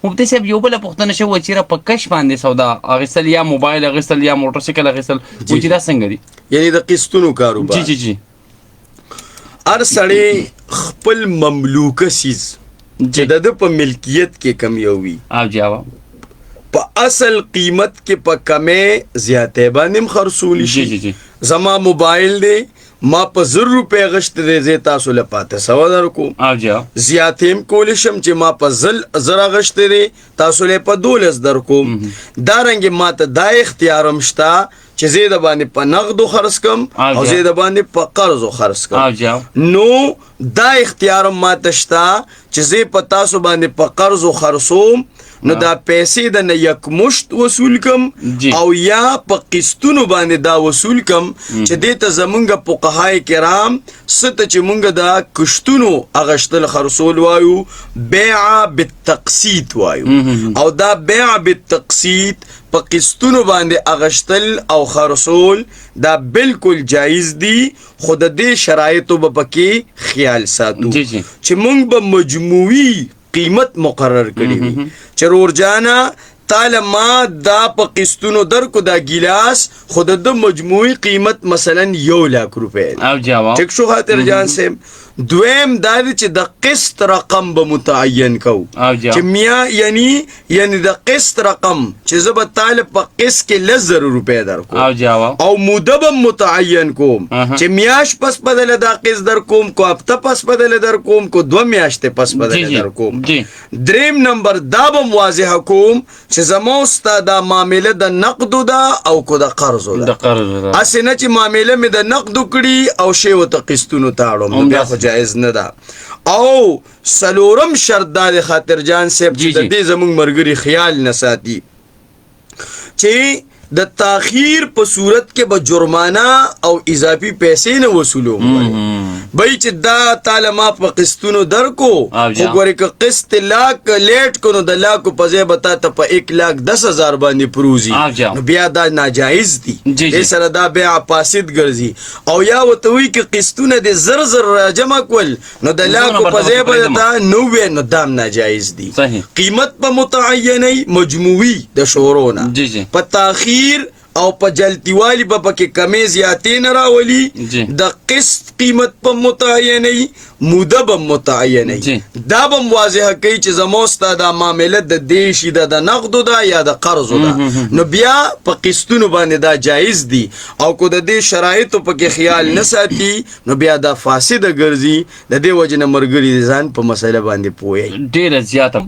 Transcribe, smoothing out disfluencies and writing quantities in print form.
مفتي صاحب یو بله پوښتنه شوې چې را په کش باندې سودا اخیستل یا موبایل اخیستل یا موټر سایکل اخیستل و چې دا څنګه دي؟ یعنی د قسطونو کاروبار. جی هر سړی خپل مملوکه سیز چې د په ملکیت کې کم یو وي په اصل قیمت کې په کمې زیاتې باندې خرڅول شي. زما موبایل دی ما په 100 روپے غشت دی زه تاسو له پاته 100 درکوم زیاتې کول شم چې ما په 1000 غشت دی تاسو له په 12 درکوم. دا رنګ ما ته دا اختیارم شتا چې زه د باندې په نقد خرڅ کم او زه د باندې په قرض خرڅ کم. نو دا اختیار ما ته شتا چې زه په تاسو باندې په قرض خرڅوم نو دا پیسې د نه یک مشت وصول کم او یا په قسطونو باندې دا وصول کم چې دې ته زمونږ فقهای کرام ست چې مونږ دا قسطونو اغشتل خرڅول وایو بیع بالتقسیط وایو او دا بیع بالتقسیط په قسطونو باندې اغشتل او خرڅول دا بالکل جایز دی. خود دې شرایطو به پکې خیال ساتو چې مونږ به مجموعي قیمت مقرر کړی وي چې رورجانا تعالی ما دا په قسطونو درکو دا ګیلاس خود د مجموعي قیمت مثلا 1 لک روپے ٹھیک شو خاطر جان سے. دویم دا چې د قسط رقم به متعین کو چې میا یعنی د قسط رقم چې زه به تعالی په قسط کې 100 روپے درکو او موده به متعین کوم چې میاش پس بدل دا قسط درکوم کو هفته پس بدل درکوم کو 2 میاشتې پس بدل درکوم. دریم نمبر دا به واضح کوم چې زمو استاد دا معاملې د نقد دا او کو د قرض دا اسنه چې معاملې مې د نقد کړي او شی وت قسطونو تاړم بیا خو جائز نه ده. او سلورم شرط دا خاطر جان صاحب چې د دې زمونږ مرګري خیال نه ساتي چې د تاخير په صورت کې به جرمانه او اضافي پیسې نه وصولو بای چې دا تعالی ما په قسطونو درکو خو ګورې که قسط لاک لیټ کو نو د لاکو په ځای به تا ته په 1,10,000 باندې پروزي نو بیا دا ناجایز دي. دې سره دا بیا فاسد ګرځي او یا ورته وایي که قسطونه دې زر جمع کول نو د لاکو په ځای به تا 90 نو دام ناجایز دي. قیمت په متعینه مجموعي د شورونه په تاخیر او په جلتیوالی به پکې کمې زیاتې نه راولي. د قسط قیمت په متعینه موده به متعینه دا به واضح کوي چې زمو ستا دا معامله د دې شي د نقدو دا یا د قرضو دا نو بیا په قسطونو باندې دا جایز دي. او کو د دې شرایطو پکې خیال نه ساتي نو بیا دا فاسد ګرځي. د دې وجه نه مرګري ځان په مسله باندې پوهي ډېر زیاته